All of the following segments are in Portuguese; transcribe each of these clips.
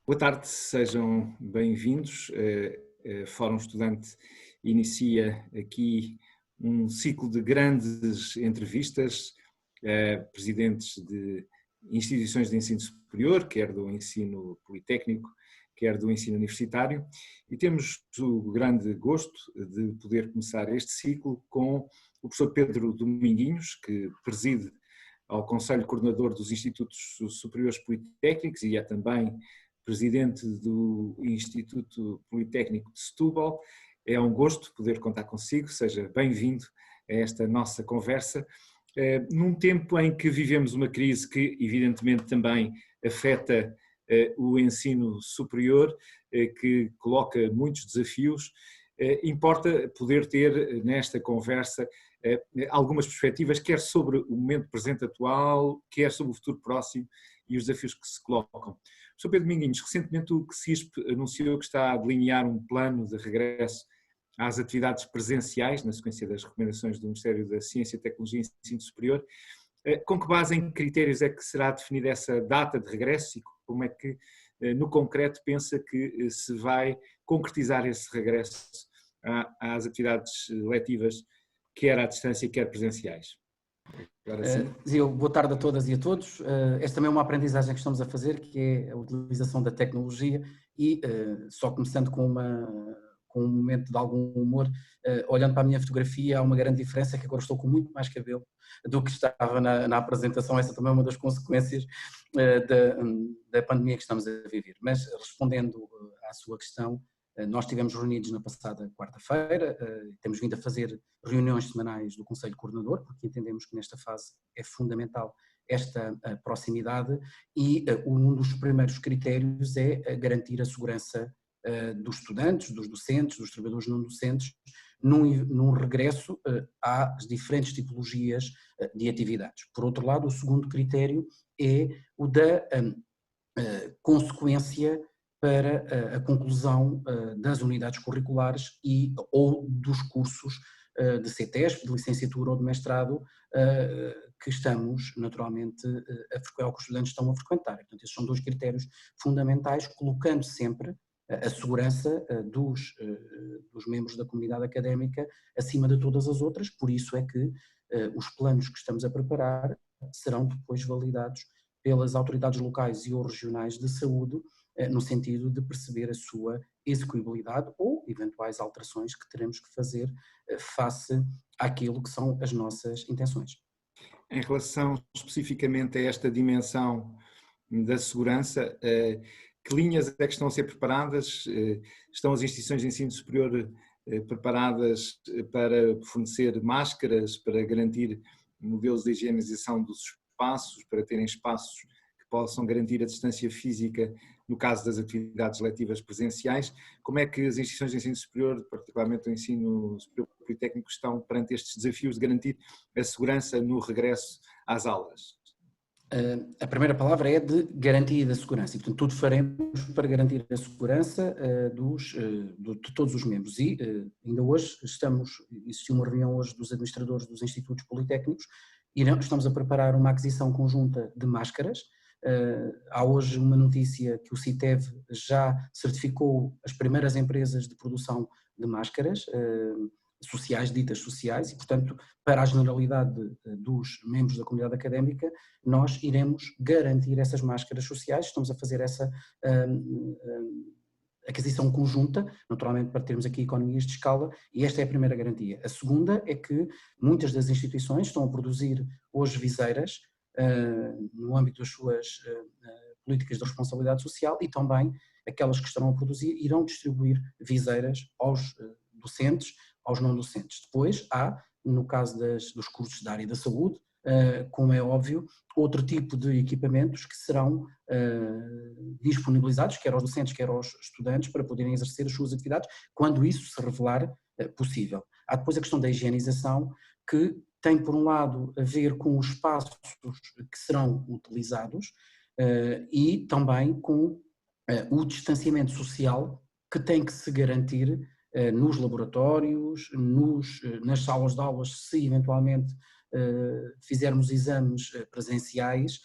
Boa tarde, sejam bem-vindos. Fórum Estudante inicia aqui um ciclo de grandes entrevistas a presidentes de instituições de ensino superior, quer do ensino politécnico, quer do ensino universitário, e temos o grande gosto de poder começar este ciclo com o professor Pedro Dominguinhos, que preside ao Conselho Coordenador dos Institutos Superiores Politécnicos e é também presidente do Instituto Politécnico de Setúbal. É um gosto poder contar consigo, seja bem-vindo a esta nossa conversa, num tempo em que vivemos uma crise que evidentemente também afeta o ensino superior, que coloca muitos desafios. Importa poder ter nesta conversa algumas perspectivas, quer sobre o momento presente atual, quer sobre o futuro próximo e os desafios que se colocam. Sr. Pedro Dominguinhos, recentemente o CSISP anunciou que está a delinear um plano de regresso às atividades presenciais, na sequência das recomendações do Ministério da Ciência, Tecnologia e Ensino Superior. Com que base em critérios é que será definida essa data de regresso e como é que, no concreto, pensa que se vai concretizar esse regresso às atividades letivas, quer à distância, quer presenciais? Agora sim. Boa tarde a todas e a todos. Esta também é uma aprendizagem que estamos a fazer, que é a utilização da tecnologia e, só começando com um momento de algum humor, olhando para a minha fotografia, há uma grande diferença, que agora estou com muito mais cabelo do que estava na apresentação. Essa também é uma das consequências da pandemia que estamos a viver. Mas, respondendo à sua questão, nós estivemos reunidos na passada quarta-feira, temos vindo a fazer reuniões semanais do Conselho Coordenador, porque entendemos que nesta fase é fundamental esta proximidade e um dos primeiros critérios é garantir a segurança dos estudantes, dos docentes, dos trabalhadores não docentes, num regresso às diferentes tipologias de atividades. Por outro lado, o segundo critério é o da consequência para a conclusão das unidades curriculares ou dos cursos de CETESP, de licenciatura ou de mestrado que estamos naturalmente a frequentar, ou que os estudantes estão a frequentar. Portanto, esses são dois critérios fundamentais, colocando sempre a segurança dos membros da comunidade académica acima de todas as outras. Por isso é que os planos que estamos a preparar serão depois validados pelas autoridades locais e ou regionais de saúde, no sentido de perceber a sua execuibilidade ou eventuais alterações que teremos que fazer face àquilo que são as nossas intenções. Em relação especificamente a esta dimensão da segurança, que linhas é que estão a ser preparadas? Estão as instituições de ensino superior preparadas para fornecer máscaras, para garantir modelos de higienização dos espaços, para terem espaços que possam garantir a distância física no caso das atividades letivas presenciais? Como é que as instituições de ensino superior, particularmente o ensino superior politécnico, estão perante estes desafios de garantir a segurança no regresso às aulas? A primeira palavra é de garantia da segurança e, portanto, tudo faremos para garantir a segurança de todos os membros. E ainda hoje existiu uma reunião hoje dos administradores dos institutos politécnicos e estamos a preparar uma aquisição conjunta de máscaras. Há hoje uma notícia que o CITEV já certificou as primeiras empresas de produção de máscaras sociais, ditas sociais, e portanto para a generalidade dos membros da comunidade académica nós iremos garantir essas máscaras sociais. Estamos a fazer essa aquisição conjunta, naturalmente para termos aqui economias de escala, e esta é a primeira garantia. A segunda é que muitas das instituições estão a produzir hoje viseiras no âmbito das suas políticas de responsabilidade social, e também aquelas que estarão a produzir irão distribuir viseiras aos docentes, aos não docentes. Depois há, no caso dos cursos da área da saúde, como é óbvio, outro tipo de equipamentos que serão disponibilizados, quer aos docentes, quer aos estudantes, para poderem exercer as suas atividades, quando isso se revelar possível. Há depois a questão da higienização, que tem, por um lado, a ver com os espaços que serão utilizados e também com o distanciamento social que tem que se garantir nos laboratórios, nas salas de aulas, se eventualmente fizermos exames presenciais,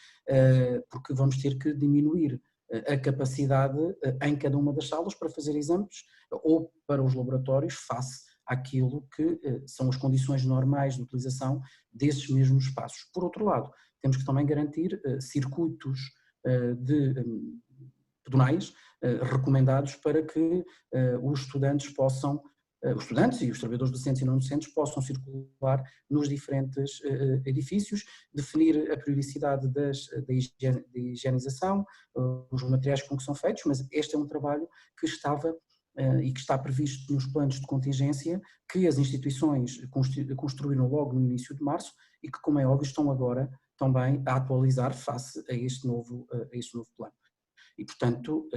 porque vamos ter que diminuir a capacidade em cada uma das salas para fazer exames ou para os laboratórios face àquilo que são as condições normais de utilização desses mesmos espaços. Por outro lado, temos que também garantir circuitos pedonais recomendados para que os estudantes e os trabalhadores docentes e não docentes possam circular nos diferentes edifícios, definir a periodicidade da higienização, os materiais com que são feitos, mas este é um trabalho que estava e que está previsto nos planos de contingência que as instituições construíram logo no início de março e que, como é óbvio, estão agora também a atualizar face a este novo plano. E, portanto,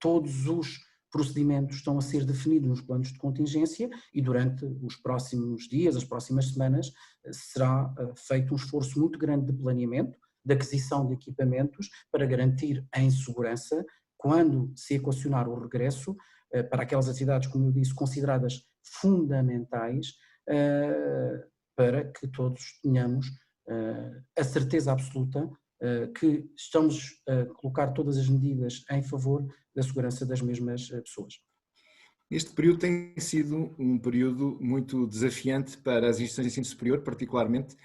todos os procedimentos estão a ser definidos nos planos de contingência e durante os próximos dias, as próximas semanas, será feito um esforço muito grande de planeamento, de aquisição de equipamentos para garantir em segurança, quando se equacionar o regresso, para aquelas atividades, como eu disse, consideradas fundamentais, para que todos tenhamos a certeza absoluta que estamos a colocar todas as medidas em favor da segurança das mesmas pessoas. Este período tem sido um período muito desafiante para as instituições de ensino superior, particularmente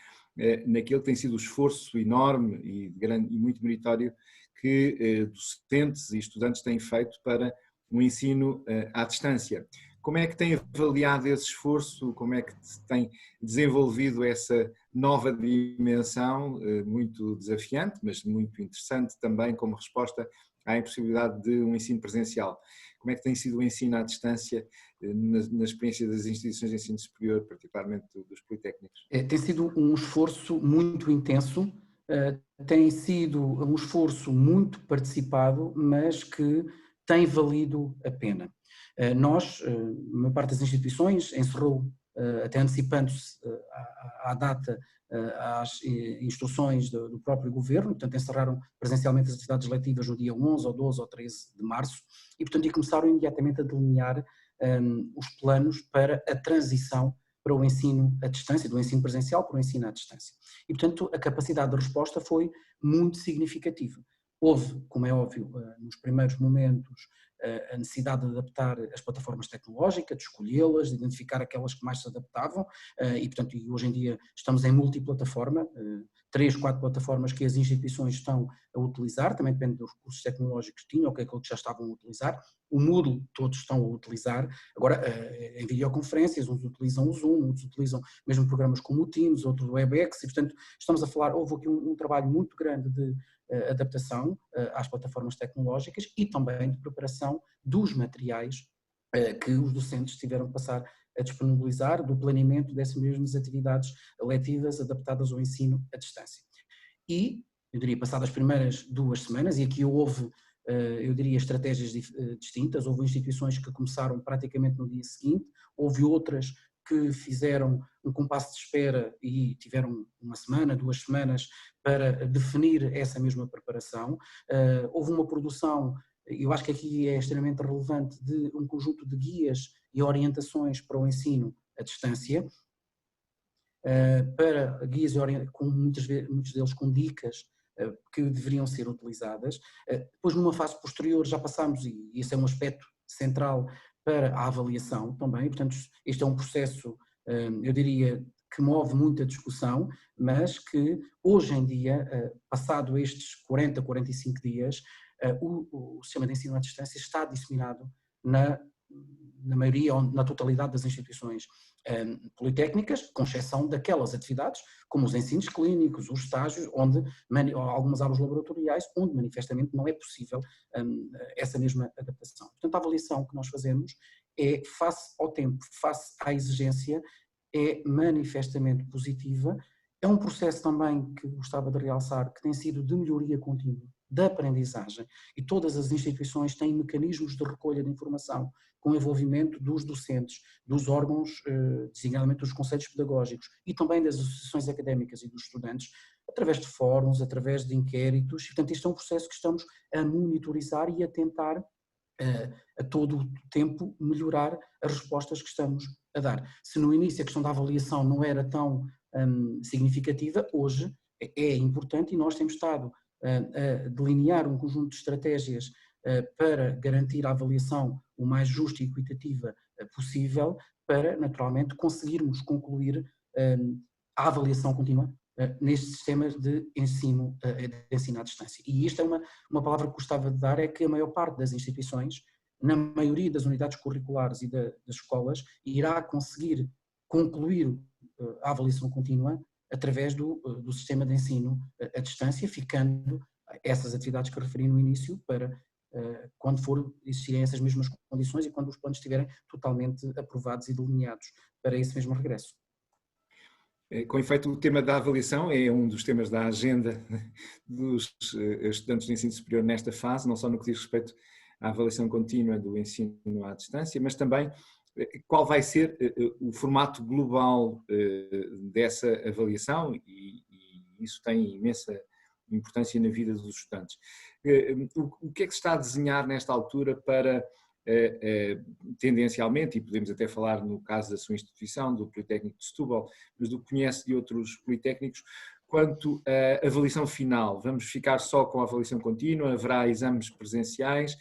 naquele que tem sido o esforço enorme e muito meritório que docentes e estudantes têm feito para um ensino à distância. Como é que tem avaliado esse esforço? Como é que tem desenvolvido essa nova dimensão, muito desafiante, mas muito interessante também como resposta à impossibilidade de um ensino presencial? Como é que tem sido o ensino à distância na experiência das instituições de ensino superior, particularmente dos politécnicos? Tem sido um esforço muito intenso, tem sido um esforço muito participado, mas que tem valido a pena. Nós, a maior parte das instituições, encerrou, até antecipando-se à data, às instruções do próprio governo, portanto encerraram presencialmente as atividades letivas no dia 11 ou 12 ou 13 de março e portanto começaram imediatamente a delinear os planos para a transição para o ensino à distância, do ensino presencial para o ensino à distância. E portanto a capacidade de resposta foi muito significativa. Houve, como é óbvio, nos primeiros momentos, a necessidade de adaptar as plataformas tecnológicas, de escolhê-las, de identificar aquelas que mais se adaptavam e, portanto, hoje em dia estamos em multiplataforma, 3, 4 plataformas que as instituições estão a utilizar, também depende dos recursos tecnológicos que tinham ou que é aquilo que já estavam a utilizar. O Moodle todos estão a utilizar, agora em videoconferências, uns utilizam o Zoom, outros utilizam mesmo programas como o Teams, outro o WebEx e, portanto, estamos a falar, houve aqui um trabalho muito grande de adaptação às plataformas tecnológicas e também de preparação dos materiais que os docentes tiveram que passar a disponibilizar, do planeamento dessas mesmas atividades letivas adaptadas ao ensino à distância. E, eu diria, passadas as primeiras 2 semanas, e aqui houve, eu diria, estratégias distintas, houve instituições que começaram praticamente no dia seguinte, houve outras que fizeram um compasso de espera e tiveram 1 semana, 2 semanas para definir essa mesma preparação. Houve uma produção, eu acho que aqui é extremamente relevante, de um conjunto de guias e orientações para o ensino à distância, para guias e com muitos deles com dicas que deveriam ser utilizadas. Depois, numa fase posterior, já passámos, e esse é um aspecto central, para a avaliação também, portanto este é um processo, eu diria, que move muita discussão, mas que hoje em dia, passado estes 40, 45 dias, o sistema de ensino à distância está disseminado na maioria ou na totalidade das instituições politécnicas, com exceção daquelas atividades, como os ensinos clínicos, os estágios, algumas aulas laboratoriais, onde manifestamente não é possível essa mesma adaptação. Portanto, a avaliação que nós fazemos é, face ao tempo, face à exigência, é manifestamente positiva. É um processo também que gostava de realçar, que tem sido de melhoria contínua da aprendizagem, e todas as instituições têm mecanismos de recolha de informação com o envolvimento dos docentes, dos órgãos, designadamente dos conselhos pedagógicos e também das associações académicas e dos estudantes, através de fóruns, através de inquéritos, e portanto isto é um processo que estamos a monitorizar e a tentar a todo o tempo melhorar as respostas que estamos a dar. Se no início a questão da avaliação não era tão significativa, hoje é importante e nós temos estado a delinear um conjunto de estratégias para garantir a avaliação o mais justa e equitativa possível, para, naturalmente, conseguirmos concluir a avaliação contínua nestes sistemas de ensino à distância. E isto é uma palavra que gostava de dar, é que a maior parte das instituições, na maioria das unidades curriculares e das escolas, irá conseguir concluir a avaliação contínua através do sistema de ensino à distância, ficando essas atividades que referi no início para quando existirem essas mesmas condições e quando os planos estiverem totalmente aprovados e delineados para esse mesmo regresso. Com efeito, o tema da avaliação é um dos temas da agenda dos estudantes de ensino superior nesta fase, não só no que diz respeito à avaliação contínua do ensino à distância, mas também qual vai ser o formato global dessa avaliação, e isso tem imensa importância na vida dos estudantes. O que é que se está a desenhar nesta altura para, tendencialmente, e podemos até falar no caso da sua instituição, do Politécnico de Setúbal, mas do que conhece de outros politécnicos, quanto à avaliação final? Vamos ficar só com a avaliação contínua? Haverá exames presenciais?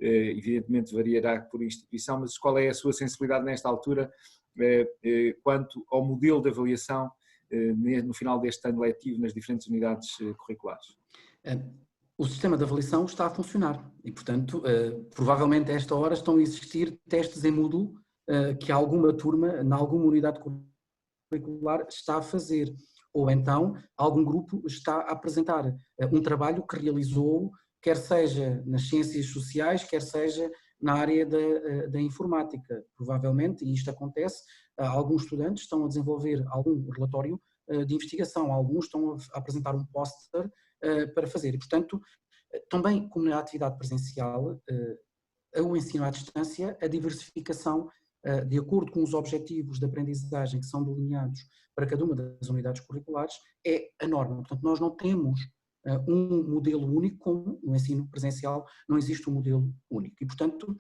Evidentemente variará por instituição, mas qual é a sua sensibilidade nesta altura quanto ao modelo de avaliação no final deste ano letivo nas diferentes unidades curriculares? O sistema de avaliação está a funcionar e, portanto, provavelmente a esta hora estão a existir testes em Moodle que alguma turma, em alguma unidade curricular, está a fazer. Ou então, algum grupo está a apresentar um trabalho que realizou, quer seja nas ciências sociais, quer seja na área da informática. Provavelmente, e isto acontece, alguns estudantes estão a desenvolver algum relatório de investigação, alguns estão a apresentar um póster para fazer. E, portanto, também como na atividade presencial, o ensino à distância, a diversificação, de acordo com os objetivos de aprendizagem que são delineados para cada uma das unidades curriculares, é a norma. Portanto, nós não temos um modelo único, como no ensino presencial não existe um modelo único. E, portanto,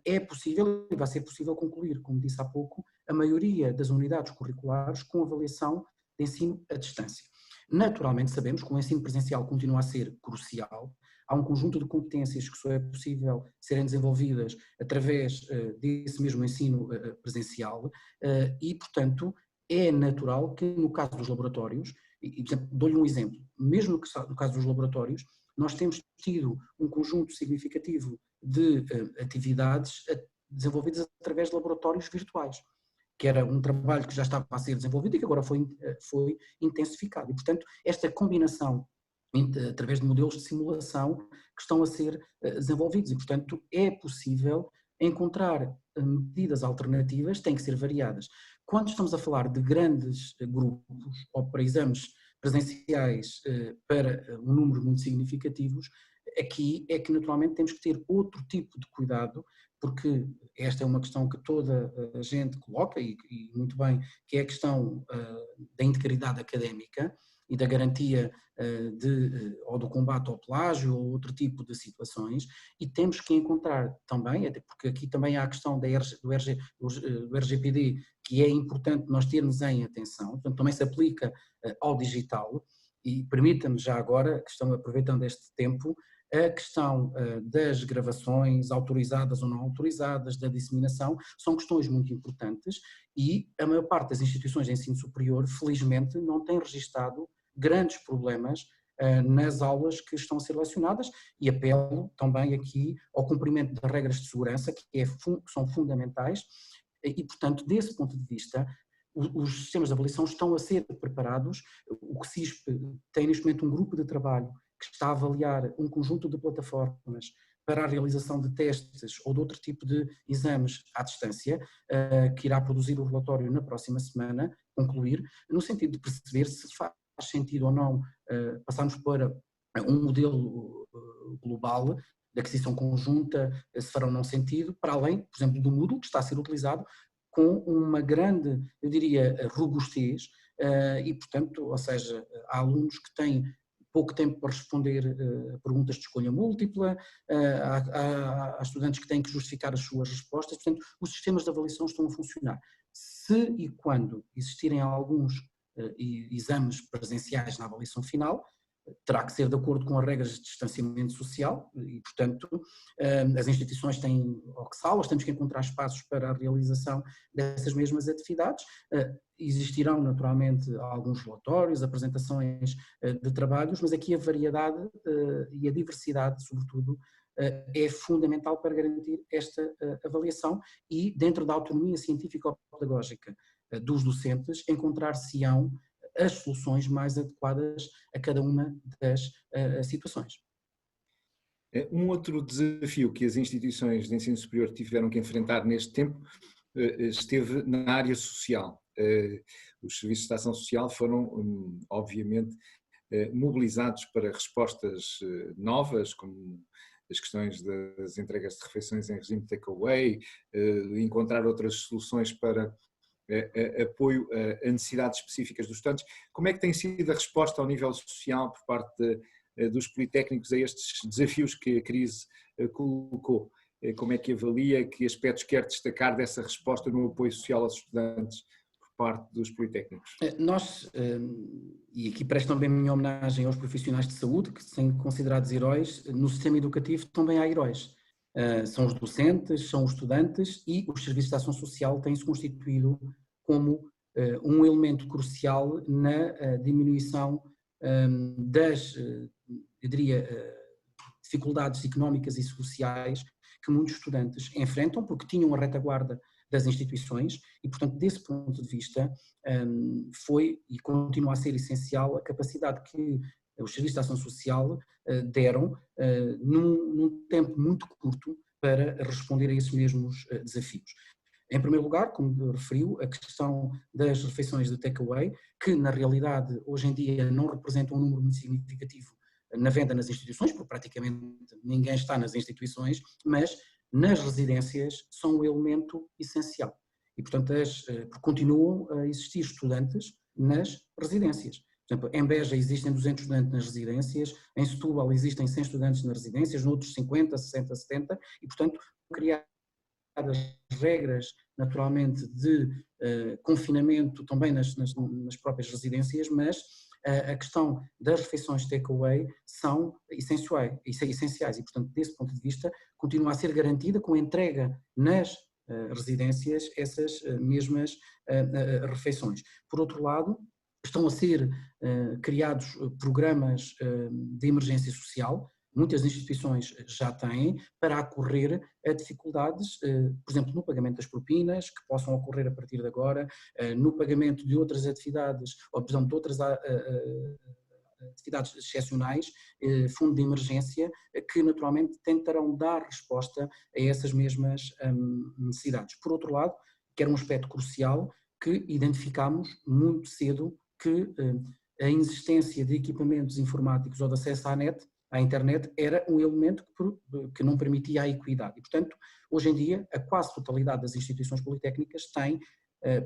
é possível e vai ser possível concluir, como disse há pouco, a maioria das unidades curriculares com avaliação de ensino à distância. Naturalmente sabemos que o ensino presencial continua a ser crucial, há um conjunto de competências que só é possível serem desenvolvidas através desse mesmo ensino presencial e, portanto, é natural que no caso dos laboratórios, e por exemplo, dou-lhe um exemplo, mesmo no caso dos laboratórios, nós temos tido um conjunto significativo de atividades desenvolvidas através de laboratórios virtuais, que era um trabalho que já estava a ser desenvolvido e que agora foi intensificado. E, portanto, esta combinação através de modelos de simulação que estão a ser desenvolvidos e, portanto, é possível encontrar medidas alternativas, têm que ser variadas. Quando estamos a falar de grandes grupos ou para exames presenciais para um número muito significativos, aqui é que naturalmente temos que ter outro tipo de cuidado, porque esta é uma questão que toda a gente coloca e muito bem, que é a questão da integridade académica e da garantia ou do combate ao plágio ou outro tipo de situações, e temos que encontrar também, até porque aqui também há a questão do RGPD, que é importante nós termos em atenção, portanto também se aplica ao digital, e permita-me já agora, que estão aproveitando este tempo, a questão das gravações autorizadas ou não autorizadas, da disseminação, são questões muito importantes e a maior parte das instituições de ensino superior, felizmente, não tem registado grandes problemas nas aulas que estão a ser lecionadas e apelo também aqui ao cumprimento das regras de segurança que são fundamentais e, portanto, desse ponto de vista, os sistemas de avaliação estão a ser preparados, o CISP tem neste momento um grupo de trabalho que está a avaliar um conjunto de plataformas para a realização de testes ou de outro tipo de exames à distância, que irá produzir o relatório na próxima semana, concluir, no sentido de perceber se faz sentido ou não passarmos para um modelo global de aquisição conjunta, se fará ou não sentido, para além, por exemplo, do Moodle, que está a ser utilizado com uma grande, eu diria, robustez e, portanto, ou seja, há alunos que têm pouco tempo para responder a perguntas de escolha múltipla, há estudantes que têm que justificar as suas respostas, portanto, os sistemas de avaliação estão a funcionar. Se e quando existirem alguns exames presenciais na avaliação final, terá que ser de acordo com as regras de distanciamento social e, portanto, as instituições têm, ou que salas, temos que encontrar espaços para a realização dessas mesmas atividades. Existirão naturalmente alguns relatórios, apresentações de trabalhos, mas aqui a variedade e a diversidade, sobretudo, é fundamental para garantir esta avaliação e, dentro da autonomia científico-pedagógica dos docentes, encontrar-se-ão as soluções mais adequadas a cada uma das situações. Um outro desafio que as instituições de ensino superior tiveram que enfrentar neste tempo esteve na área social. Os serviços de ação social foram, obviamente, mobilizados para respostas novas, como as questões das entregas de refeições em regime de takeaway, encontrar outras soluções para apoio a necessidades específicas dos estudantes. Como é que tem sido a resposta ao nível social por parte dos politécnicos a estes desafios que a crise colocou? Como é que avalia, que aspectos quer destacar dessa resposta no apoio social aos estudantes por parte dos politécnicos? Nós, e aqui presto também a minha homenagem aos profissionais de saúde, que são considerados heróis, no sistema educativo também há heróis. São os docentes, são os estudantes e os serviços de ação social têm-se constituído como um elemento crucial na diminuição das, eu diria, dificuldades económicas e sociais que muitos estudantes enfrentam, porque tinham a retaguarda das instituições e, portanto, desse ponto de vista, foi e continua a ser essencial a capacidade que os serviços de ação social deram num tempo muito curto para responder a esses mesmos desafios. Em primeiro lugar, como referiu, a questão das refeições de takeaway, que na realidade hoje em dia não representam um número muito significativo na venda nas instituições, porque praticamente ninguém está nas instituições, mas nas residências são um elemento essencial. E, portanto, continuam a existir estudantes nas residências. Por exemplo, em Beja existem 200 estudantes nas residências, em Setúbal existem 100 estudantes nas residências, noutros 50, 60, 70, e, portanto, criar as regras, naturalmente, de confinamento também nas próprias residências, mas a questão das refeições takeaway são essenciais e, portanto, desse ponto de vista, continua a ser garantida com a entrega nas residências essas mesmas refeições. Por outro lado, estão a ser criados programas de emergência social, muitas instituições já têm, para acorrer a dificuldades, por exemplo, no pagamento das propinas, que possam ocorrer a partir de agora, no pagamento de outras atividades, ou, por exemplo, de outras atividades excepcionais, fundo de emergência, que naturalmente tentarão dar resposta a essas mesmas necessidades. Por outro lado, que era um aspecto crucial, que identificámos muito cedo que a inexistência de equipamentos informáticos ou de acesso à internet era um elemento que não permitia a equidade. E, portanto, hoje em dia, a quase totalidade das instituições politécnicas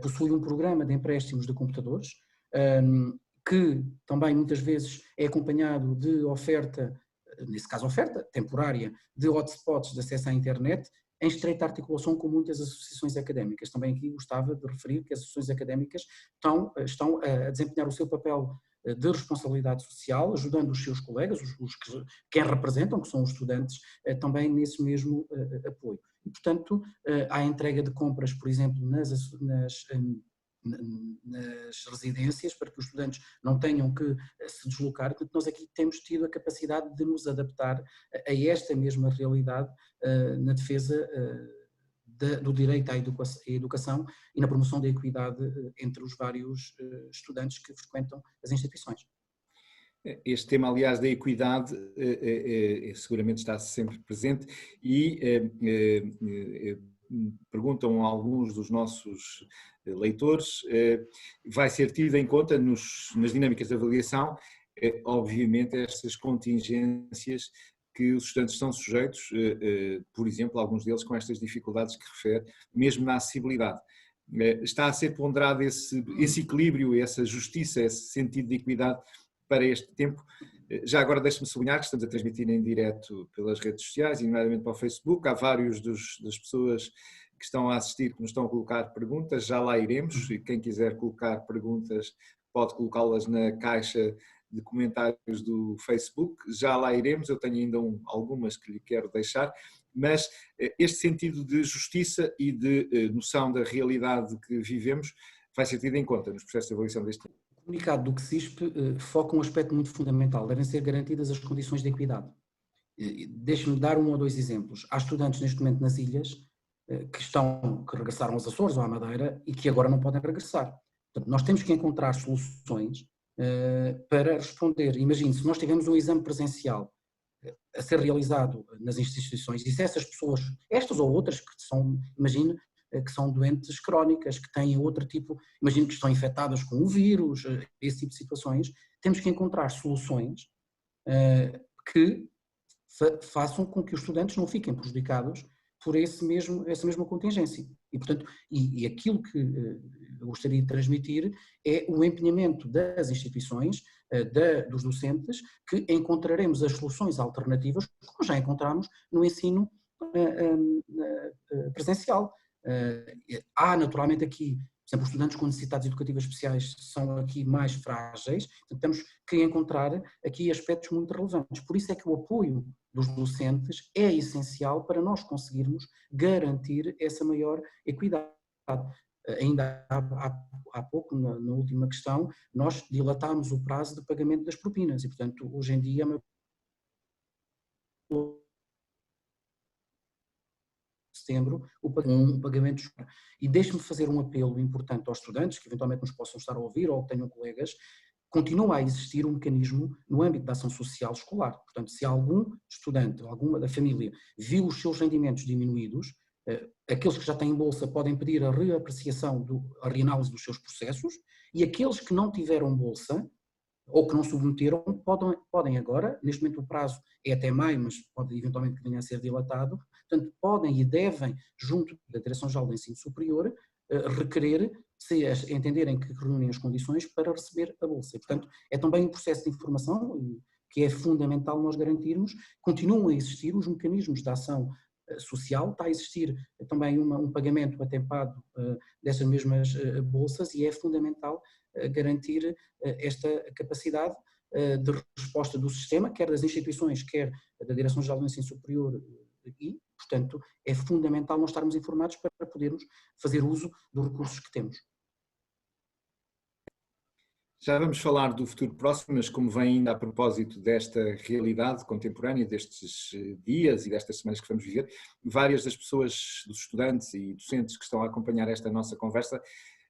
possui um programa de empréstimos de computadores, que também muitas vezes é acompanhado de oferta, nesse caso oferta temporária, de hotspots de acesso à internet, em estreita articulação com muitas associações académicas. Também aqui gostava de referir que as associações académicas estão a desempenhar o seu papel de responsabilidade social, ajudando os seus colegas, quem representam, que são os estudantes, também nesse mesmo apoio. E, portanto, há a entrega de compras, por exemplo, nas residências, para que os estudantes não tenham que se deslocar. Portanto, nós aqui temos tido a capacidade de nos adaptar a esta mesma realidade na defesa do direito à educação e na promoção da equidade entre os vários estudantes que frequentam as instituições. Este tema, aliás, da equidade seguramente está sempre presente e perguntam alguns dos nossos leitores, vai ser tido em conta nas dinâmicas de avaliação, obviamente, estas contingências que os estudantes são sujeitos, por exemplo, alguns deles com estas dificuldades que refere, mesmo na acessibilidade. Está a ser ponderado esse equilíbrio, essa justiça, esse sentido de equidade para este tempo. Já agora deixe-me sublinhar que estamos a transmitir em direto pelas redes sociais, e nomeadamente para o Facebook. Há vários das pessoas que estão a assistir que nos estão a colocar perguntas, já lá iremos, e quem quiser colocar perguntas pode colocá-las na caixa de comentários do Facebook, já lá iremos, eu tenho ainda algumas que lhe quero deixar, mas este sentido de justiça e de noção da realidade que vivemos vai ser tido em conta nos processos de avaliação deste ano. O comunicado do CSISP foca um aspecto muito fundamental, devem ser garantidas as condições de equidade. Deixe-me dar 1 ou 2 exemplos. Há estudantes neste momento nas ilhas que regressaram aos Açores ou à Madeira e que agora não podem regressar. Portanto, nós temos que encontrar soluções para responder. Imagine, se nós tivermos um exame presencial a ser realizado nas instituições e se essas pessoas, estas ou outras que são, imagine, que são doentes crónicas, que têm outro tipo, imagino que estão infectadas com o vírus, esse tipo de situações, temos que encontrar soluções que façam com que os estudantes não fiquem prejudicados por essa mesma contingência. E, portanto, e aquilo que eu gostaria de transmitir é o empenhamento das instituições, dos docentes, que encontraremos as soluções alternativas, como já encontramos no ensino presencial. Há naturalmente aqui, por exemplo, os estudantes com necessidades educativas especiais são aqui mais frágeis, portanto temos que encontrar aqui aspectos muito relevantes. Por isso é que o apoio dos docentes é essencial para nós conseguirmos garantir essa maior equidade. Ainda há pouco, na última questão, nós dilatámos o prazo de pagamento das propinas e, portanto, hoje em dia setembro, um pagamento. E deixe-me fazer um apelo importante aos estudantes, que eventualmente nos possam estar a ouvir ou que tenham colegas, continua a existir um mecanismo no âmbito da ação social escolar. Portanto, se algum estudante, alguma da família, viu os seus rendimentos diminuídos, aqueles que já têm bolsa podem pedir a reapreciação, a reanálise dos seus processos, e aqueles que não tiveram bolsa, ou que não submeteram, podem agora, neste momento o prazo é até maio, mas pode eventualmente venha a ser dilatado, portanto podem e devem, junto da Direção-Geral do Ensino Superior, requerer, se entenderem que reúnem as condições para receber a bolsa. E, portanto, é também um processo de informação que é fundamental nós garantirmos. Continuam a existir os mecanismos de ação social, está a existir também um pagamento atempado dessas mesmas bolsas e é fundamental garantir esta capacidade de resposta do sistema, quer das instituições, quer da Direção-Geral do Ensino Superior e, portanto, é fundamental nós estarmos informados para podermos fazer uso dos recursos que temos. Já vamos falar do futuro próximo, mas como vem ainda a propósito desta realidade contemporânea, destes dias e destas semanas que vamos viver, várias das pessoas, dos estudantes e docentes que estão a acompanhar esta nossa conversa,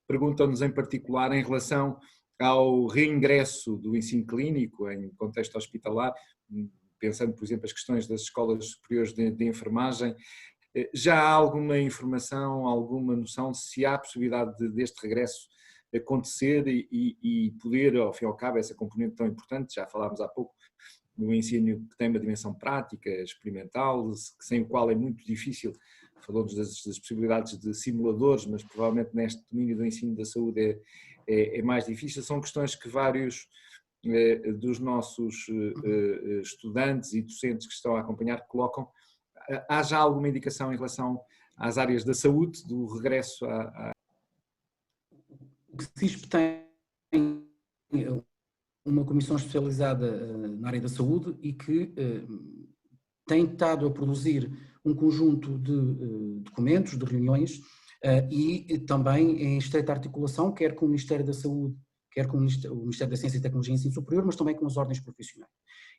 perguntam-nos em particular em relação ao reingresso do ensino clínico em contexto hospitalar, pensando, por exemplo, as questões das escolas superiores de enfermagem. Já há alguma informação, alguma noção de se há possibilidade deste regresso acontecer e poder, ao fim e ao cabo, essa componente tão importante, já falámos há pouco, no ensino que tem uma dimensão prática, experimental, sem o qual é muito difícil, falou-nos das possibilidades de simuladores, mas provavelmente neste domínio do ensino da saúde é mais difícil. São questões que vários dos nossos estudantes e docentes que estão a acompanhar colocam. Há já alguma indicação em relação às áreas da saúde, do regresso O CSISP tem uma comissão especializada na área da saúde e que tem estado a produzir um conjunto de documentos, de reuniões e também em estreita articulação, quer com o Ministério da Saúde, quer com o Ministério da Ciência e Tecnologia e Ensino Superior, mas também com as ordens profissionais.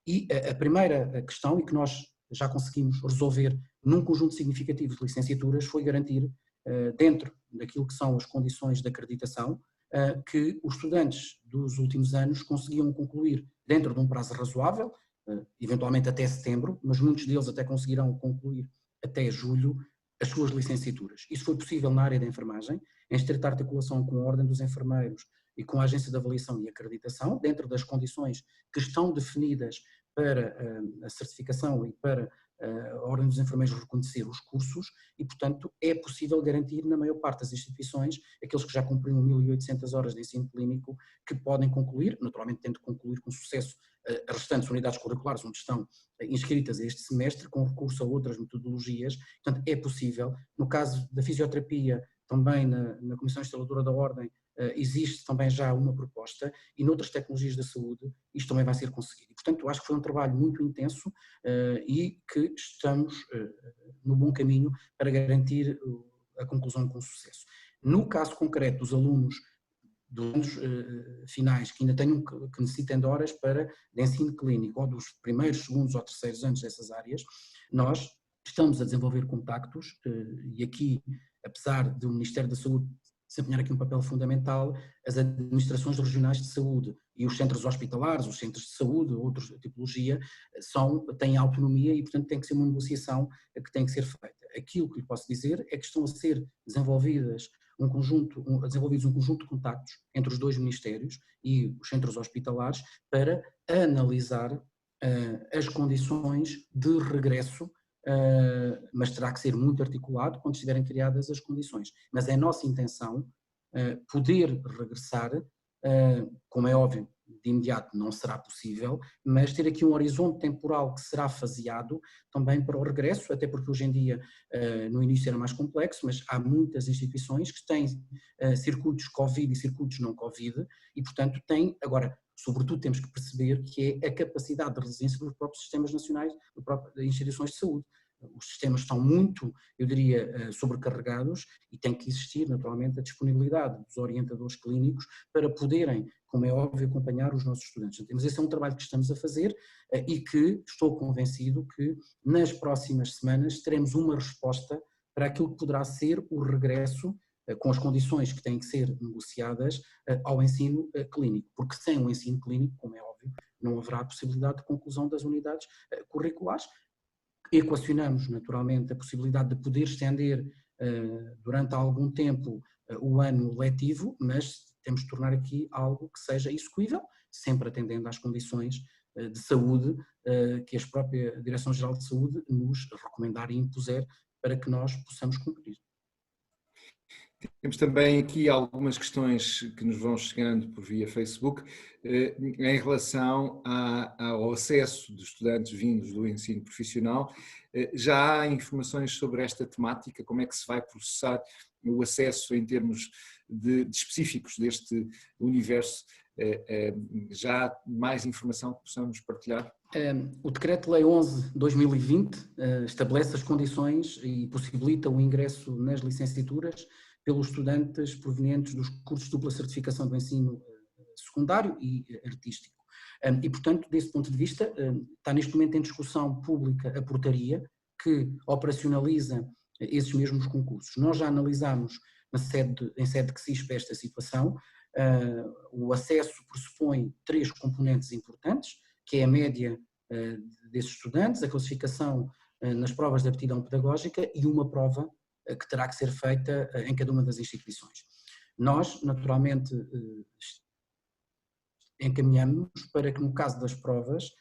E a primeira questão, e que nós já conseguimos resolver num conjunto significativo de licenciaturas, foi garantir, dentro daquilo que são as condições de acreditação, que os estudantes dos últimos anos conseguiam concluir dentro de um prazo razoável, eventualmente até setembro, mas muitos deles até conseguirão concluir até julho as suas licenciaturas. Isso foi possível na área da enfermagem, em estreita articulação com a Ordem dos Enfermeiros e com a Agência de Avaliação e Acreditação, dentro das condições que estão definidas para a certificação e para a Ordem dos Enfermeiros reconhecer os cursos e, portanto, é possível garantir na maior parte das instituições, aqueles que já cumpriram 1.800 horas de ensino clínico, que podem concluir, naturalmente tendo de concluir com sucesso as restantes unidades curriculares onde estão inscritas este semestre, com recurso a outras metodologias, portanto, é possível. No caso da fisioterapia, também na Comissão Instaladora da Ordem, existe também já uma proposta e noutras tecnologias da saúde isto também vai ser conseguido. E, portanto, acho que foi um trabalho muito intenso e que estamos no bom caminho para garantir a conclusão com sucesso. No caso concreto dos alunos dos anos finais que ainda tenham, que necessitem de horas de ensino clínico, ou dos primeiros, segundos ou terceiros anos dessas áreas, nós estamos a desenvolver contactos e aqui, apesar do Ministério da Saúde desempenhar aqui um papel fundamental, as administrações regionais de saúde e os centros hospitalares, os centros de saúde, outra tipologia, têm autonomia e, portanto, tem que ser uma negociação que tem que ser feita. Aquilo que lhe posso dizer é que estão a ser desenvolvidos um conjunto de contactos entre os dois ministérios e os centros hospitalares para analisar as condições de regresso, mas terá que ser muito articulado quando estiverem criadas as condições. Mas é nossa intenção poder regressar, como é óbvio, de imediato não será possível, mas ter aqui um horizonte temporal que será faseado também para o regresso, até porque hoje em dia, no início era mais complexo, mas há muitas instituições que têm circuitos Covid e circuitos não Covid e, portanto, agora, sobretudo temos que perceber que é a capacidade de resiliência dos próprios sistemas nacionais, das próprias instituições de saúde. Os sistemas estão muito, eu diria, sobrecarregados e tem que existir, naturalmente, a disponibilidade dos orientadores clínicos para poderem, como é óbvio, acompanhar os nossos estudantes. Mas esse é um trabalho que estamos a fazer e que estou convencido que nas próximas semanas teremos uma resposta para aquilo que poderá ser o regresso com as condições que têm que ser negociadas ao ensino clínico, porque sem o ensino clínico, como é óbvio, não haverá possibilidade de conclusão das unidades curriculares. Equacionamos, naturalmente, a possibilidade de poder estender durante algum tempo o ano letivo, mas temos de tornar aqui algo que seja execuível, sempre atendendo às condições de saúde que a própria Direção-Geral de Saúde nos recomendar e impuser para que nós possamos cumprir. Temos também aqui algumas questões que nos vão chegando por via Facebook em relação ao acesso de estudantes vindos do ensino profissional. Já há informações sobre esta temática, como é que se vai processar o acesso em termos de específicos deste universo? Já há mais informação que possamos partilhar? O Decreto-Lei 11/2020 estabelece as condições e possibilita o ingresso nas licenciaturas pelos estudantes provenientes dos cursos de dupla certificação do ensino secundário e artístico. E, portanto, desse ponto de vista, está neste momento em discussão pública a portaria que operacionaliza esses mesmos concursos. Nós já analisámos em sede de CSISP esta situação. O acesso pressupõe 3 componentes importantes, que é a média desses estudantes, a classificação nas provas de aptidão pedagógica e uma prova que terá que ser feita em cada uma das instituições. Nós, naturalmente, encaminhamos para que, no caso das provas,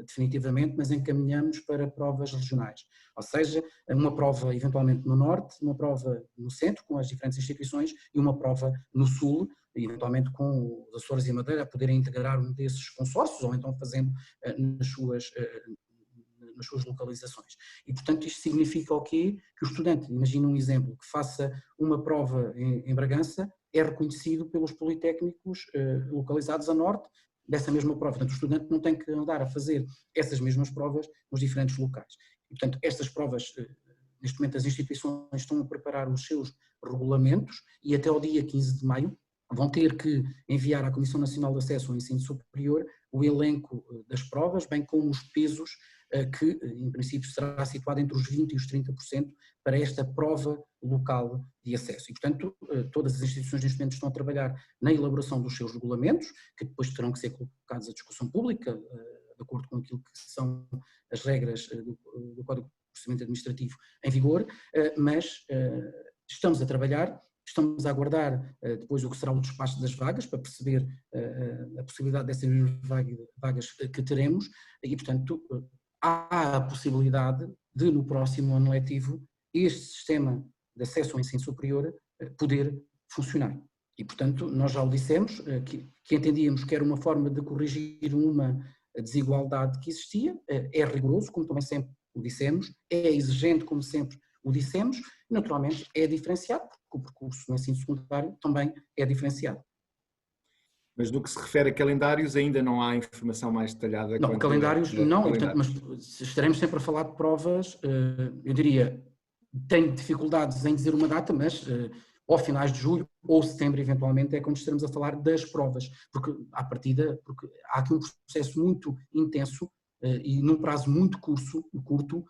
definitivamente, mas encaminhamos para provas regionais, ou seja, uma prova eventualmente no norte, uma prova no centro com as diferentes instituições e uma prova no sul, eventualmente com os Açores e a Madeira a poderem integrar um desses consórcios ou então fazendo nas suas localizações. E, portanto, isto significa o quê? Que o estudante, imagina um exemplo, que faça uma prova em Bragança, é reconhecido pelos politécnicos localizados a norte dessa mesma prova. Portanto, o estudante não tem que andar a fazer essas mesmas provas nos diferentes locais. E, portanto, estas provas, neste momento as instituições estão a preparar os seus regulamentos e até ao dia 15 de maio vão ter que enviar à Comissão Nacional de Acesso ao Ensino Superior o elenco das provas, bem como os pesos que, em princípio, será situado entre os 20% e os 30% para esta prova local de acesso. E, portanto, todas as instituições neste momento estão a trabalhar na elaboração dos seus regulamentos, que depois terão que ser colocados à discussão pública, de acordo com aquilo que são as regras do Código de Procedimento Administrativo em vigor, mas estamos a trabalhar. Estamos a aguardar depois o que será o despacho das vagas para perceber a possibilidade dessas vagas que teremos e, portanto, há a possibilidade de, no próximo ano letivo, este sistema de acesso ao ensino superior poder funcionar. E, portanto, nós já o dissemos, que entendíamos que era uma forma de corrigir uma desigualdade que existia, é rigoroso, como também sempre o dissemos, é exigente, como sempre o dissemos, naturalmente é diferenciado, porque o percurso no ensino secundário também é diferenciado. Mas no que se refere a calendários, ainda não há informação mais detalhada Não, quanto calendários a não, calendário. mas estaremos sempre a falar de provas, eu diria, tenho dificuldades em dizer uma data, mas ou finais de julho ou setembro, eventualmente, é quando estaremos a falar das provas, porque à partida, porque há aqui um processo muito intenso e num prazo muito curto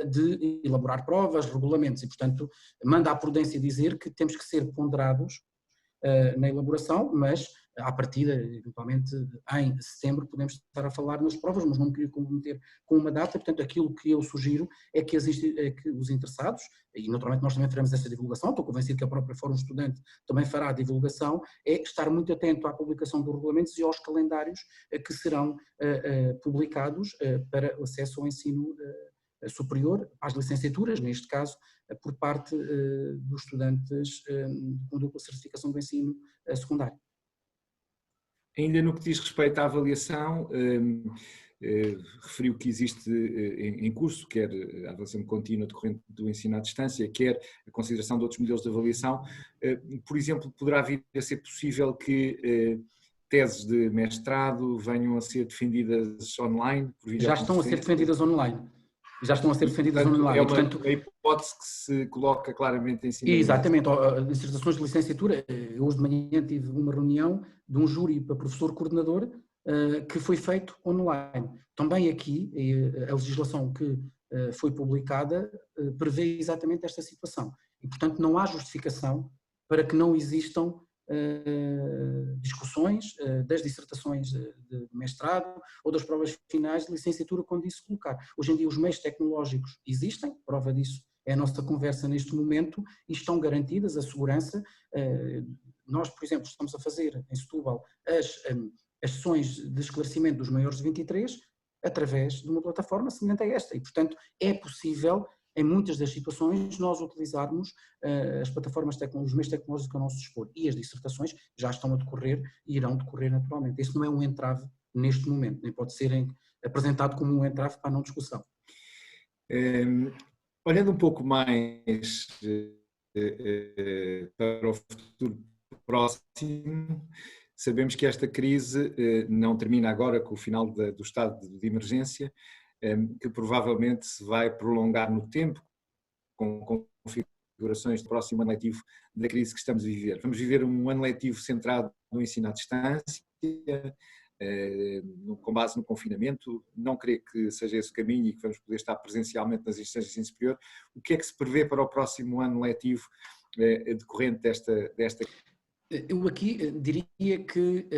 de elaborar provas, regulamentos, e portanto manda a prudência dizer que temos que ser ponderados na elaboração, mas à partida, eventualmente em setembro, podemos estar a falar nas provas, mas não me queria comprometer com uma data, portanto aquilo que eu sugiro é que os interessados, e naturalmente nós também faremos essa divulgação, estou convencido que a própria Fórum Estudante também fará a divulgação, é estar muito atento à publicação dos regulamentos e aos calendários que serão publicados para o acesso ao ensino superior, às licenciaturas, neste caso, por parte dos estudantes com dupla certificação do ensino secundário. Ainda no que diz respeito à avaliação, referiu que existe em curso, quer a avaliação contínua decorrente do ensino à distância, quer a consideração de outros modelos de avaliação. Por exemplo, poderá vir a ser possível que teses de mestrado venham a ser defendidas online? Já estão a ser defendidas online. Já estão a ser defendidas online. É uma hipótese que se coloca claramente em cima da mesa. Exatamente. Dissertações de licenciatura, hoje de manhã tive uma reunião de um júri para professor coordenador que foi feito online. Também aqui, a legislação que foi publicada prevê exatamente esta situação. E, portanto, não há justificação para que não existam discussões das dissertações de mestrado ou das provas finais de licenciatura quando isso se colocar. Hoje em dia os meios tecnológicos existem, prova disso é a nossa conversa neste momento, e estão garantidas a segurança. Nós, por exemplo, estamos a fazer em Setúbal as sessões de esclarecimento dos maiores de 23 através de uma plataforma semelhante a esta, e portanto é possível em muitas das situações nós utilizarmos as plataformas, os meios tecnológicos ao nosso dispor, e as dissertações já estão a decorrer e irão decorrer naturalmente. Isso não é um entrave neste momento, nem pode ser apresentado como um entrave para a não discussão. Olhando um pouco mais para o futuro próximo, sabemos que esta crise não termina agora com o final do estado de emergência, que provavelmente se vai prolongar no tempo, com configurações do próximo ano letivo da crise que estamos a viver. Vamos viver um ano letivo centrado no ensino à distância, com base no confinamento. Não creio que seja esse o caminho e que vamos poder estar presencialmente nas instâncias de ensino superior. O que é que se prevê para o próximo ano letivo decorrente desta Eu aqui diria que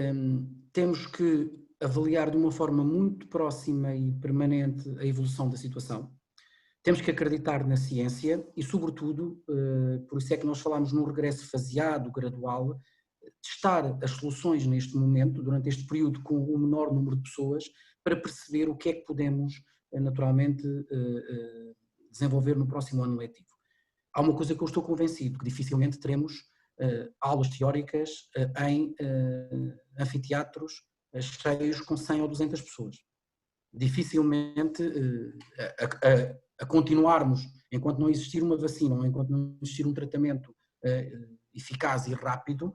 temos que avaliar de uma forma muito próxima e permanente a evolução da situação. Temos que acreditar na ciência e, sobretudo, por isso é que nós falamos num regresso faseado, gradual, testar as soluções neste momento, durante este período com o menor número de pessoas, para perceber o que é que podemos naturalmente desenvolver no próximo ano letivo. Há uma coisa que eu estou convencido, que dificilmente teremos aulas teóricas em anfiteatros cheios com 100 ou 200 pessoas. Dificilmente a continuarmos, enquanto não existir uma vacina ou enquanto não existir um tratamento eficaz e rápido,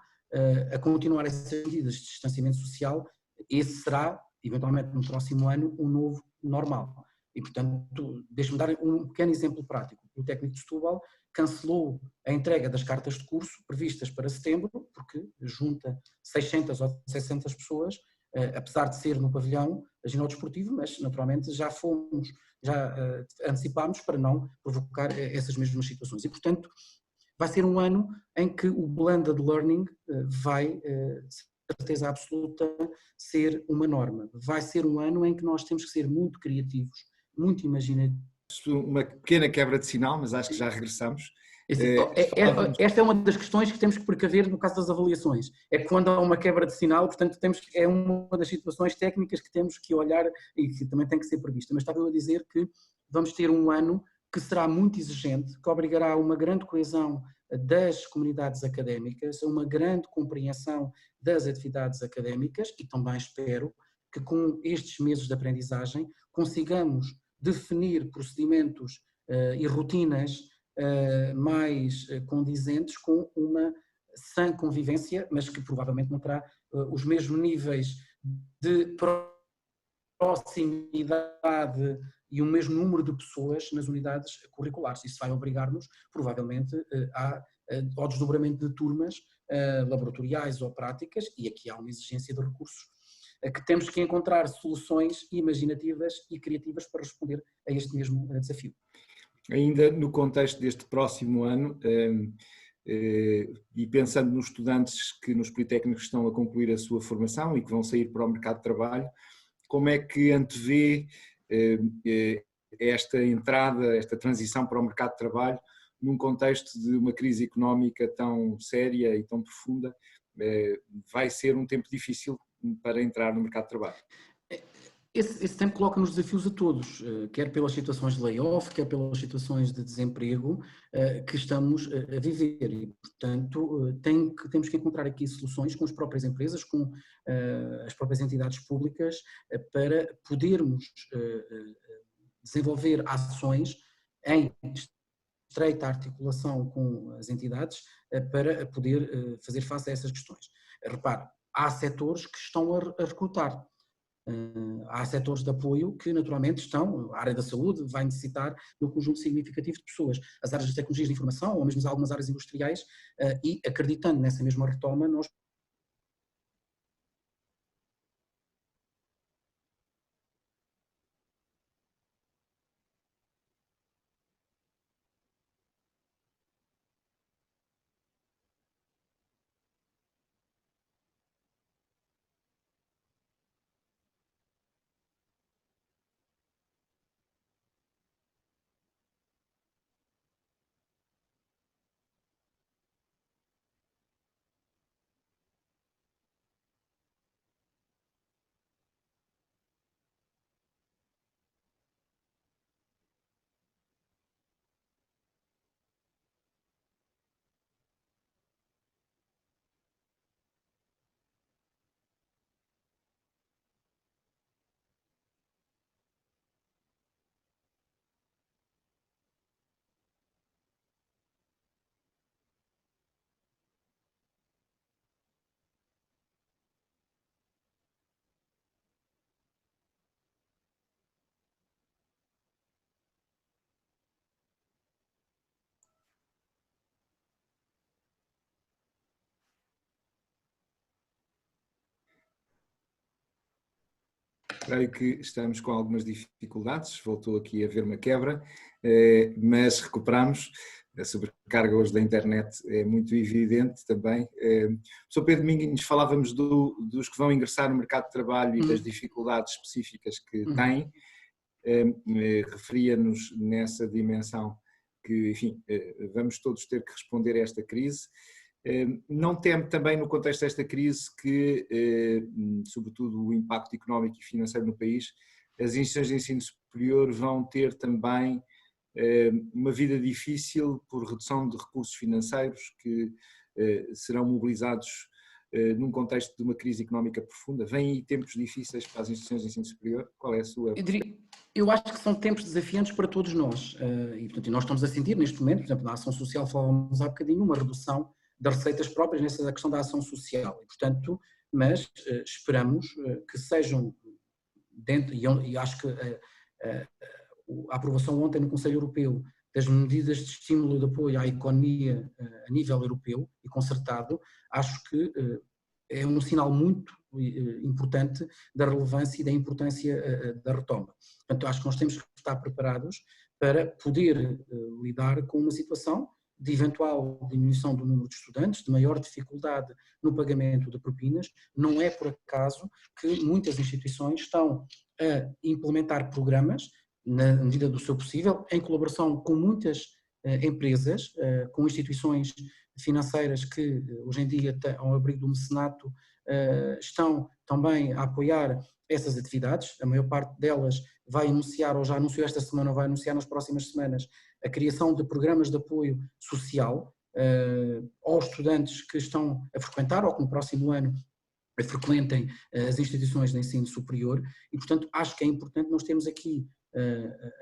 a continuar essas medidas de distanciamento social, esse será, eventualmente no próximo ano, um novo normal. E, portanto, deixe-me dar um pequeno exemplo prático. O Técnico de Setúbal cancelou a entrega das cartas de curso previstas para setembro, porque junta 600 ou 700 pessoas, apesar de ser no pavilhão ginásio-desportivo, mas naturalmente já antecipámos para não provocar essas mesmas situações. E, portanto, vai ser um ano em que o blended learning vai, certeza absoluta, ser uma norma. Vai ser um ano em que nós temos que ser muito criativos, muito imaginativos. Uma pequena quebra de sinal, mas acho que já regressamos. Esta é uma das questões que temos que precaver no caso das avaliações. É quando há uma quebra de sinal, portanto, é uma das situações técnicas que temos que olhar e que também tem que ser prevista. Mas estava eu a dizer que vamos ter um ano que será muito exigente, que obrigará a uma grande coesão das comunidades académicas, a uma grande compreensão das atividades académicas, e também espero que com estes meses de aprendizagem consigamos definir procedimentos e rotinas mais condizentes com uma sã convivência, mas que provavelmente não terá os mesmos níveis de proximidade e o mesmo número de pessoas nas unidades curriculares. Isso vai obrigar-nos, provavelmente, ao desdobramento de turmas laboratoriais ou práticas, e aqui há uma exigência de recursos, que temos que encontrar soluções imaginativas e criativas para responder a este mesmo desafio. Ainda no contexto deste próximo ano, e pensando nos estudantes que nos Politécnicos estão a concluir a sua formação e que vão sair para o mercado de trabalho, como é que antevê esta entrada, esta transição para o mercado de trabalho num contexto de uma crise económica tão séria e tão profunda? Vai ser um tempo difícil para entrar no mercado de trabalho. Esse tempo coloca-nos desafios a todos, quer pelas situações de layoff, quer pelas situações de desemprego que estamos a viver, e portanto temos que encontrar aqui soluções com as próprias empresas, com as próprias entidades públicas, para podermos desenvolver ações em estreita articulação com as entidades para poder fazer face a essas questões. Repare, há setores que estão a recrutar. Há setores de apoio que naturalmente estão, a área da saúde vai necessitar de um conjunto significativo de pessoas, as áreas das tecnologias de informação ou mesmo algumas áreas industriais, e acreditando nessa mesma retoma, nós Creio que estamos com algumas dificuldades, voltou aqui a haver uma quebra, mas recuperamos. A sobrecarga hoje da internet é muito evidente também. Sr. Pedro Domingues, falávamos dos que vão ingressar no mercado de trabalho e das dificuldades específicas que têm. Referia-nos nessa dimensão que, enfim, vamos todos ter que responder a esta crise. Não teme também, no contexto desta crise, que, sobretudo, o impacto económico e financeiro no país, as instituições de ensino superior vão ter também uma vida difícil por redução de recursos financeiros que serão mobilizados num contexto de uma crise económica profunda? Vêm aí tempos difíceis para as instituições de ensino superior? Qual é a sua... Eu acho que são tempos desafiantes para todos nós, e portanto nós estamos a sentir neste momento, por exemplo, na ação social falávamos há bocadinho, uma redução das receitas próprias nessa questão da ação social, e portanto, mas esperamos que sejam dentro, e acho que a aprovação ontem no Conselho Europeu das medidas de estímulo de apoio à economia a nível europeu e concertado, acho que é um sinal muito importante da relevância e da importância da retoma. Portanto, acho que nós temos que estar preparados para poder lidar com uma situação de eventual diminuição do número de estudantes, de maior dificuldade no pagamento de propinas. Não é por acaso que muitas instituições estão a implementar programas, na medida do seu possível, em colaboração com muitas empresas, com instituições financeiras que hoje em dia, ao abrigo do mecenato, estão também a apoiar essas atividades. A maior parte delas vai anunciar, ou já anunciou esta semana, ou vai anunciar nas próximas semanas, a criação de programas de apoio social aos estudantes que estão a frequentar ou que no próximo ano frequentem as instituições de ensino superior, e portanto acho que é importante nós termos aqui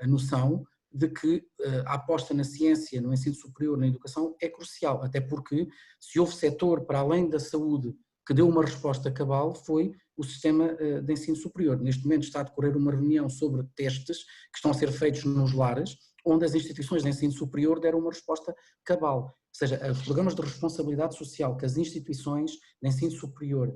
a noção de que a aposta na ciência, no ensino superior, na educação é crucial, até porque se houve setor para além da saúde que deu uma resposta cabal, foi o sistema de ensino superior. Neste momento está a decorrer uma reunião sobre testes que estão a ser feitos nos lares, onde as instituições de ensino superior deram uma resposta cabal. Ou seja, os programas de responsabilidade social que as instituições de ensino superior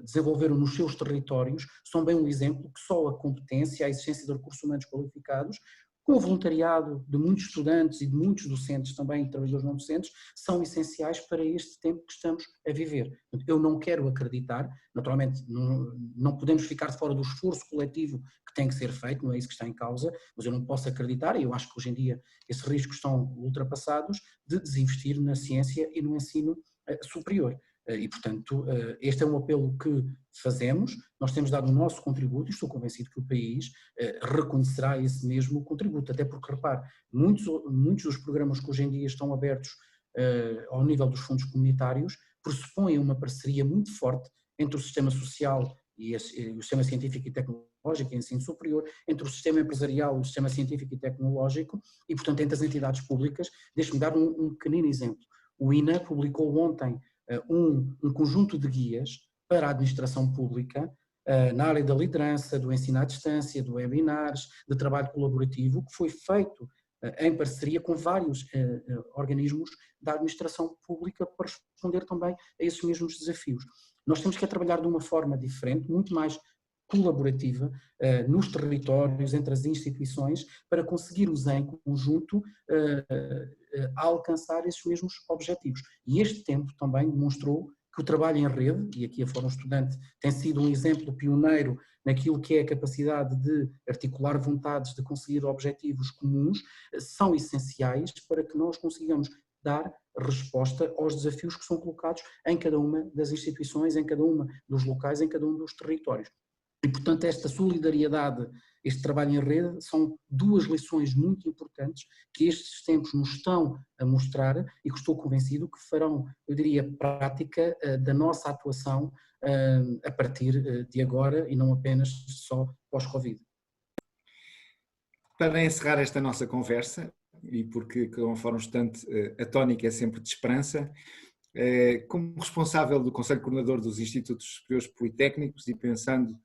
desenvolveram nos seus territórios são bem um exemplo que só a competência, a existência de recursos humanos qualificados, com o voluntariado de muitos estudantes e de muitos docentes também, trabalhadores não docentes, são essenciais para este tempo que estamos a viver. Eu não quero acreditar, naturalmente não podemos ficar de fora do esforço coletivo que tem que ser feito, não é isso que está em causa, mas eu não posso acreditar, e eu acho que hoje em dia esses riscos estão ultrapassados, de desinvestir na ciência e no ensino superior. E, portanto, este é um apelo que fazemos, nós temos dado o nosso contributo e estou convencido que o país reconhecerá esse mesmo contributo, até porque, repare, muitos dos programas que hoje em dia estão abertos ao nível dos fundos comunitários pressupõem uma parceria muito forte entre o sistema social e o sistema científico e tecnológico e ensino superior, entre o sistema empresarial e o sistema científico e tecnológico e, portanto, entre as entidades públicas. Deixe-me dar um pequenino exemplo. O INA publicou ontem um conjunto de guias para a administração pública na área da liderança, do ensino à distância, de webinars, de trabalho colaborativo, que foi feito em parceria com vários organismos da administração pública para responder também a esses mesmos desafios. Nós temos que trabalhar de uma forma diferente, muito mais colaborativa nos territórios, entre as instituições, para conseguirmos em conjunto alcançar esses mesmos objetivos. E este tempo também demonstrou que o trabalho em rede, e aqui a Fórum Estudante tem sido um exemplo pioneiro naquilo que é a capacidade de articular vontades, de conseguir objetivos comuns, são essenciais para que nós consigamos dar resposta aos desafios que são colocados em cada uma das instituições, em cada uma dos locais, em cada um dos territórios. E, portanto, esta solidariedade, este trabalho em rede, são duas lições muito importantes que estes tempos nos estão a mostrar e que estou convencido que farão, eu diria, prática da nossa atuação a partir de agora e não apenas só pós-Covid. Para encerrar esta nossa conversa, e porque com o Fórum Estudante a tónica é sempre de esperança, como responsável do Conselho Coordenador dos Institutos Superiores Politécnicos e pensando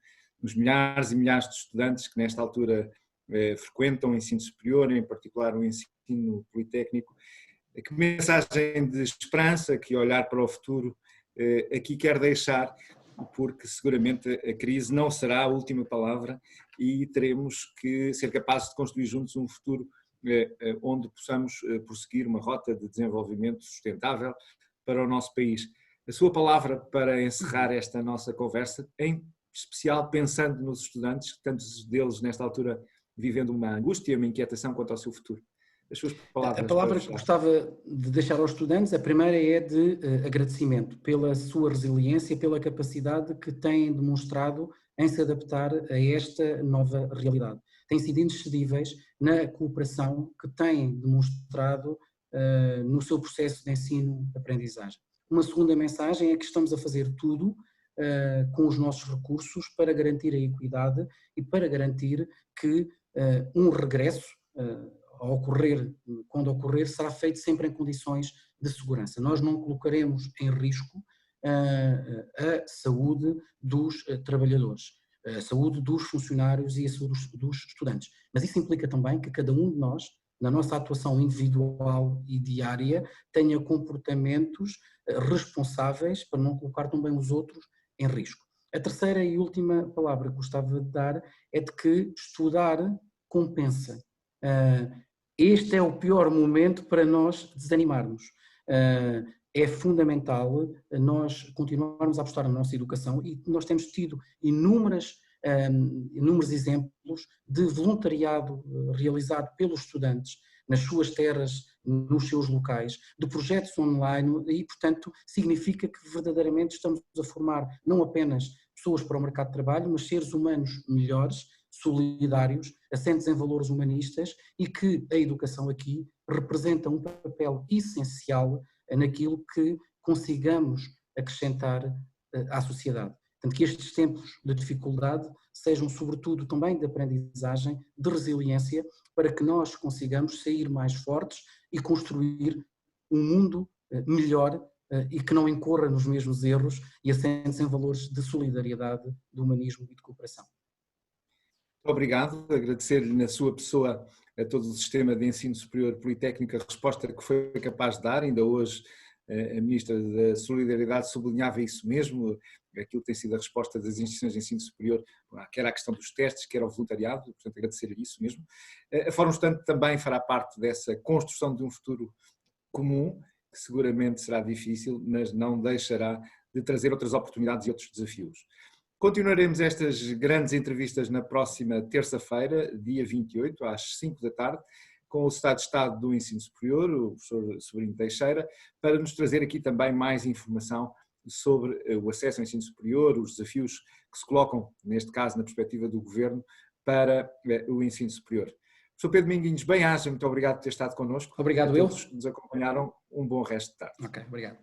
nos milhares e milhares de estudantes que nesta altura frequentam o ensino superior, em particular o ensino politécnico, que mensagem de esperança, que olhar para o futuro aqui quer deixar, porque seguramente a crise não será a última palavra e teremos que ser capazes de construir juntos um futuro onde possamos prosseguir uma rota de desenvolvimento sustentável para o nosso país. A sua palavra para encerrar esta nossa conversa, em especial pensando nos estudantes, tantos deles nesta altura vivendo uma angústia, uma inquietação quanto ao seu futuro. As suas palavras. A palavra que gostava de deixar aos estudantes, a primeira é de agradecimento pela sua resiliência, pela capacidade que têm demonstrado em se adaptar a esta nova realidade. Têm sido inexcedíveis na cooperação que têm demonstrado no seu processo de ensino-aprendizagem. Uma segunda mensagem é que estamos a fazer tudo com os nossos recursos para garantir a equidade e para garantir que um regresso, quando ocorrer, será feito sempre em condições de segurança. Nós não colocaremos em risco a saúde dos trabalhadores, a saúde dos funcionários e a saúde dos estudantes. Mas isso implica também que cada um de nós, na nossa atuação individual e diária, tenha comportamentos responsáveis para não colocar também os outros em risco. A terceira e última palavra que gostava de dar é de que estudar compensa. Este é o pior momento para nós desanimarmos. É fundamental nós continuarmos a apostar na nossa educação e nós temos tido inúmeros exemplos de voluntariado realizado pelos estudantes nas suas terras, nos seus locais, de projetos online e, portanto, significa que verdadeiramente estamos a formar não apenas pessoas para o mercado de trabalho, mas seres humanos melhores, solidários, assentes em valores humanistas e que a educação aqui representa um papel essencial naquilo que consigamos acrescentar à sociedade. Portanto, que estes tempos de dificuldade sejam sobretudo também de aprendizagem, de resiliência, para que nós consigamos sair mais fortes e construir um mundo melhor e que não incorra nos mesmos erros e assente-se em valores de solidariedade, de humanismo e de cooperação. Obrigado, agradecer-lhe na sua pessoa a todo o sistema de ensino superior politécnico a resposta que foi capaz de dar. Ainda hoje a Ministra da Solidariedade sublinhava isso mesmo, aquilo que tem sido a resposta das instituições de ensino superior, quer à questão dos testes, quer ao voluntariado, portanto agradecer-lhe isso mesmo. A Fórum Estudante também fará parte dessa construção de um futuro comum, que seguramente será difícil, mas não deixará de trazer outras oportunidades e outros desafios. Continuaremos estas grandes entrevistas na próxima terça-feira, dia 28, às 5 da tarde, com o Secretário de Estado do Ensino Superior, o professor Sobrinho Teixeira, para nos trazer aqui também mais informação sobre o acesso ao ensino superior, os desafios que se colocam, neste caso, na perspectiva do Governo, para o ensino superior. Professor Pedro Minguinhos, bem-aja, muito obrigado por ter estado connosco. Obrigado, a todos que nos acompanharam, um bom resto de tarde. Ok, obrigado.